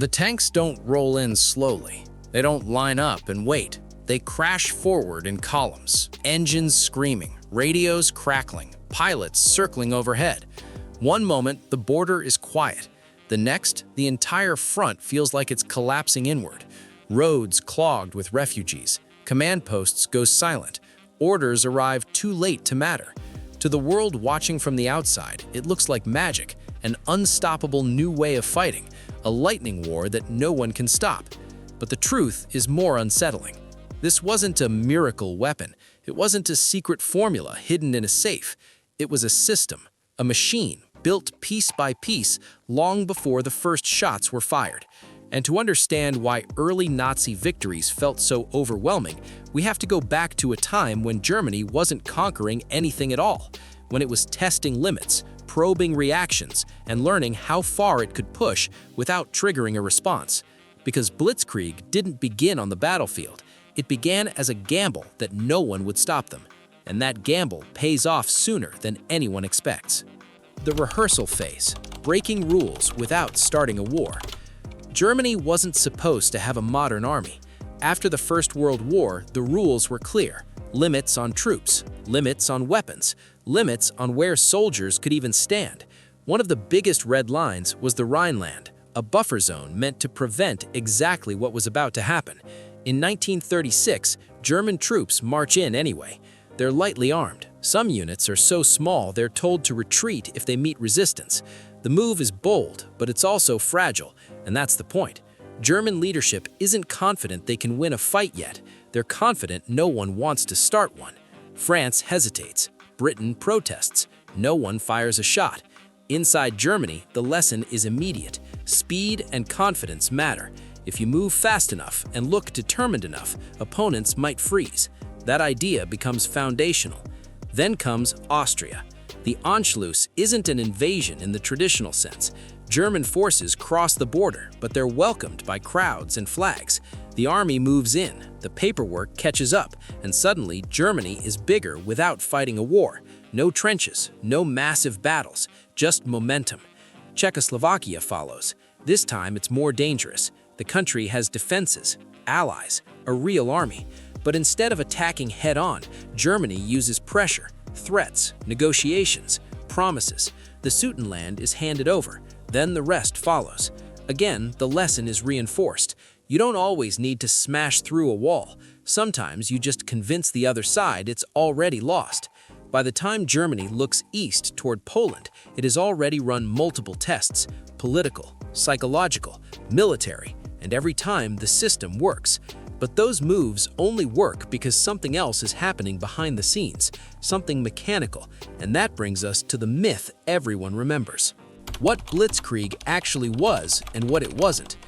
The tanks don't roll in slowly. They don't line up and wait. They crash forward in columns, engines screaming, radios crackling, pilots circling overhead. One moment, the border is quiet. The next, the entire front feels like it's collapsing inward. Roads clogged with refugees. Command posts go silent. Orders arrive too late to matter. To the world watching from the outside, it looks like magic, an unstoppable new way of fighting, a lightning war that no one can stop. But the truth is more unsettling. This wasn't a miracle weapon. It wasn't a secret formula hidden in a safe. It was a system, a machine, built piece by piece long before the first shots were fired. And to understand why early Nazi victories felt so overwhelming, we have to go back to a time when Germany wasn't conquering anything at all, when it was testing limits, probing reactions, and learning how far it could push without triggering a response. Because Blitzkrieg didn't begin on the battlefield. It began as a gamble that no one would stop them. And that gamble pays off sooner than anyone expects. The rehearsal phase, breaking rules without starting a war. Germany wasn't supposed to have a modern army. After the First World War, the rules were clear. Limits on troops, limits on weapons, limits on where soldiers could even stand. One of the biggest red lines was the Rhineland, a buffer zone meant to prevent exactly what was about to happen. In 1936, German troops march in anyway. They're lightly armed. Some units are so small they're told to retreat if they meet resistance. The move is bold, but it's also fragile, and that's the point. German leadership isn't confident they can win a fight yet. They're confident no one wants to start one. France hesitates. Britain protests. No one fires a shot. Inside Germany, the lesson is immediate. Speed and confidence matter. If you move fast enough and look determined enough, opponents might freeze. That idea becomes foundational. Then comes Austria. The Anschluss isn't an invasion in the traditional sense. German forces cross the border, but they're welcomed by crowds and flags. The army moves in, the paperwork catches up, and suddenly Germany is bigger without fighting a war. No trenches, no massive battles, just momentum. Czechoslovakia follows. This time it's more dangerous. The country has defenses, allies, a real army. But instead of attacking head-on, Germany uses pressure, threats, negotiations, promises. The Sudetenland is handed over, then the rest follows. Again, the lesson is reinforced. You don't always need to smash through a wall. Sometimes you just convince the other side it's already lost. By the time Germany looks east toward Poland, it has already run multiple tests: political, psychological, military, and every time the system works. But those moves only work because something else is happening behind the scenes, something mechanical, and that brings us to the myth everyone remembers. What Blitzkrieg actually was and what it wasn't.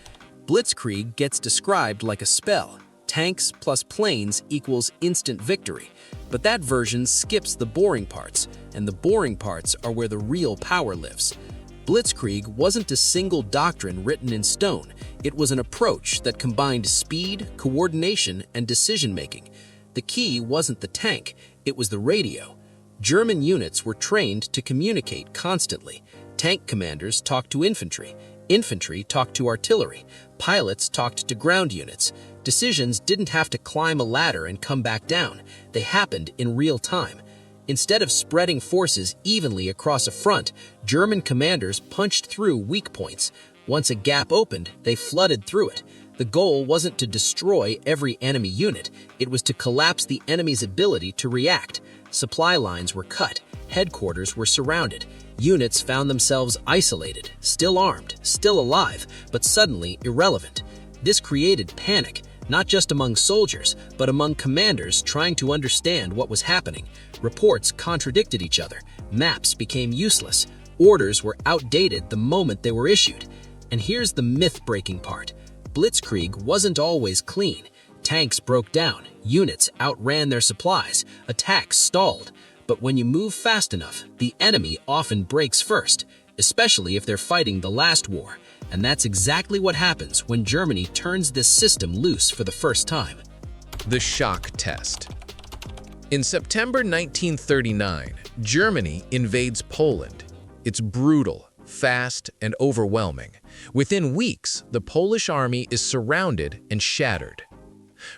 Blitzkrieg gets described like a spell. Tanks plus planes equals instant victory. But that version skips the boring parts, and the boring parts are where the real power lives. Blitzkrieg wasn't a single doctrine written in stone. It was an approach that combined speed, coordination, and decision-making. The key wasn't the tank, it was the radio. German units were trained to communicate constantly. Tank commanders talked to infantry. Infantry talked to artillery. Pilots talked to ground units. Decisions didn't have to climb a ladder and come back down. They happened in real time. Instead of spreading forces evenly across a front, German commanders punched through weak points. Once a gap opened, they flooded through it. The goal wasn't to destroy every enemy unit, it was to collapse the enemy's ability to react. Supply lines were cut, headquarters were surrounded. Units found themselves isolated, still armed, still alive, but suddenly irrelevant. This created panic, not just among soldiers, but among commanders trying to understand what was happening. Reports contradicted each other, maps became useless, orders were outdated the moment they were issued. And here's the myth-breaking part. Blitzkrieg wasn't always clean. Tanks broke down, units outran their supplies, attacks stalled. But when you move fast enough, the enemy often breaks first, especially if they're fighting the last war. And that's exactly what happens when Germany turns this system loose for the first time. The shock test. In September 1939, Germany invades Poland. It's brutal, fast, and overwhelming. Within weeks, the Polish army is surrounded and shattered.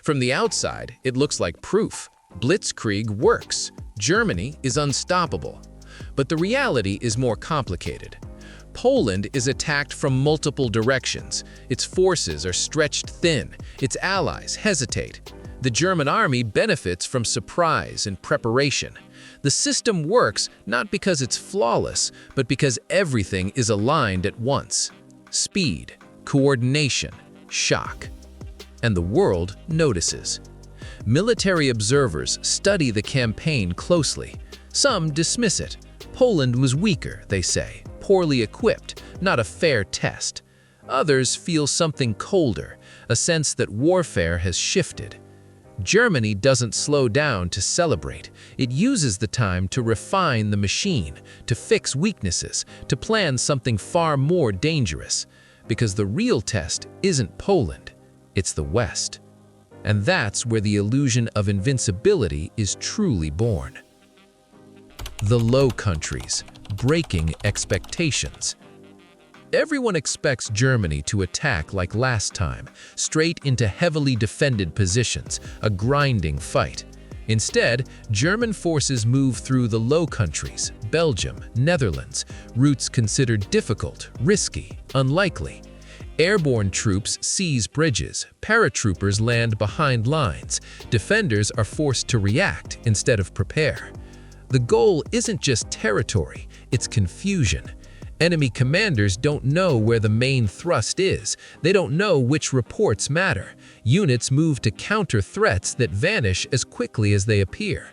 From the outside, it looks like proof. Blitzkrieg works. Germany is unstoppable. But the reality is more complicated. Poland is attacked from multiple directions. Its forces are stretched thin. Its allies hesitate. The German army benefits from surprise and preparation. The system works not because it's flawless, but because everything is aligned at once. Speed, coordination, shock. And the world notices. Military observers study the campaign closely. Some dismiss it. Poland was weaker, they say, poorly equipped, not a fair test. Others feel something colder, a sense that warfare has shifted. Germany doesn't slow down to celebrate. It uses the time to refine the machine, to fix weaknesses, to plan something far more dangerous. Because the real test isn't Poland, it's the West. And that's where the illusion of invincibility is truly born. The Low Countries, breaking expectations. Everyone expects Germany to attack like last time, straight into heavily defended positions, a grinding fight. Instead, German forces move through the Low Countries, Belgium, Netherlands, routes considered difficult, risky, unlikely. Airborne troops seize bridges, paratroopers land behind lines, defenders are forced to react instead of prepare. The goal isn't just territory, it's confusion. Enemy commanders don't know where the main thrust is. They don't know which reports matter. Units move to counter threats that vanish as quickly as they appear.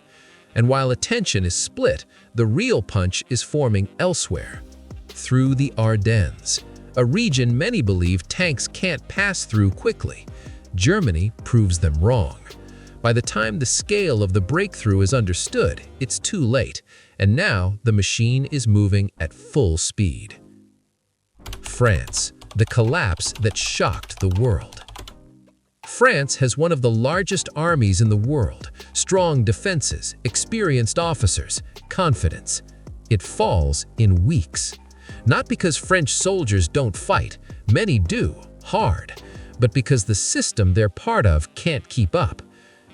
And while attention is split, the real punch is forming elsewhere. Through the Ardennes, a region many believe tanks can't pass through quickly. Germany proves them wrong. By the time the scale of the breakthrough is understood, it's too late, and now the machine is moving at full speed. France, the collapse that shocked the world. France has one of the largest armies in the world, strong defenses, experienced officers, confidence. It falls in weeks. Not because French soldiers don't fight, many do, hard, but because the system they're part of can't keep up.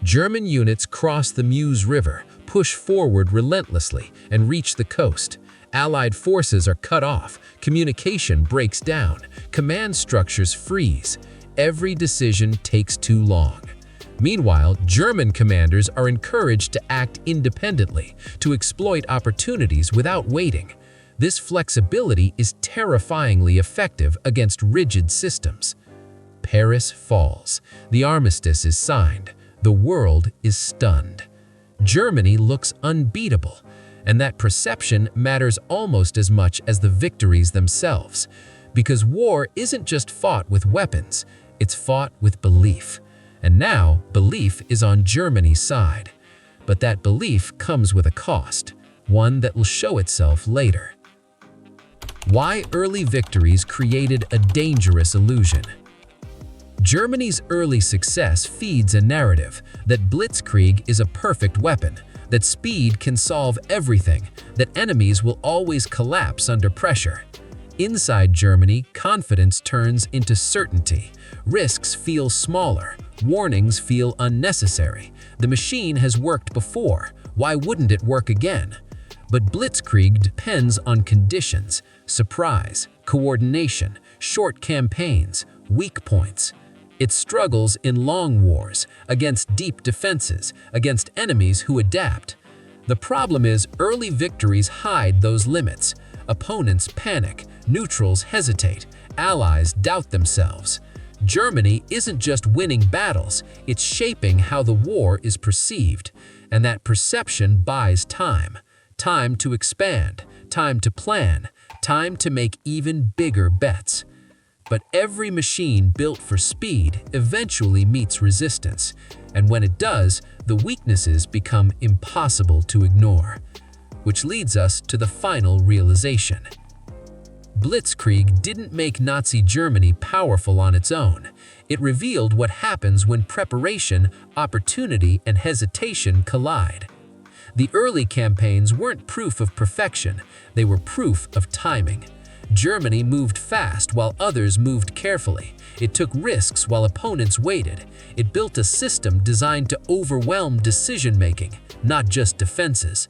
German units cross the Meuse River, push forward relentlessly, and reach the coast. Allied forces are cut off, communication breaks down, command structures freeze. Every decision takes too long. Meanwhile, German commanders are encouraged to act independently, to exploit opportunities without waiting. This flexibility is terrifyingly effective against rigid systems. Paris falls. The armistice is signed. The world is stunned. Germany looks unbeatable, and that perception matters almost as much as the victories themselves. Because war isn't just fought with weapons, it's fought with belief. And now, belief is on Germany's side. But that belief comes with a cost, one that will show itself later. Why early victories created a dangerous illusion. Germany's early success feeds a narrative that Blitzkrieg is a perfect weapon, that speed can solve everything, that enemies will always collapse under pressure. Inside Germany, confidence turns into certainty. Risks feel smaller. Warnings feel unnecessary. The machine has worked before. Why wouldn't it work again? But Blitzkrieg depends on conditions, surprise, coordination, short campaigns, weak points. It struggles in long wars, against deep defenses, against enemies who adapt. The problem is early victories hide those limits. Opponents panic, neutrals hesitate, allies doubt themselves. Germany isn't just winning battles, it's shaping how the war is perceived. And that perception buys time. Time to expand, time to plan, time to make even bigger bets. But every machine built for speed eventually meets resistance, and when it does, the weaknesses become impossible to ignore. Which leads us to the final realization. Blitzkrieg didn't make Nazi Germany powerful on its own. It revealed what happens when preparation, opportunity, and hesitation collide. The early campaigns weren't proof of perfection, they were proof of timing. Germany moved fast while others moved carefully. It took risks while opponents waited. It built a system designed to overwhelm decision-making, not just defenses.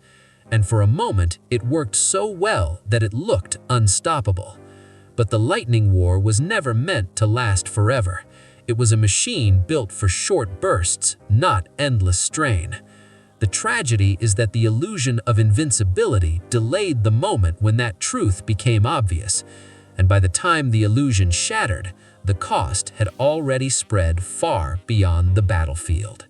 And for a moment, it worked so well that it looked unstoppable. But the Lightning War was never meant to last forever. It was a machine built for short bursts, not endless strain. The tragedy is that the illusion of invincibility delayed the moment when that truth became obvious, and by the time the illusion shattered, the cost had already spread far beyond the battlefield.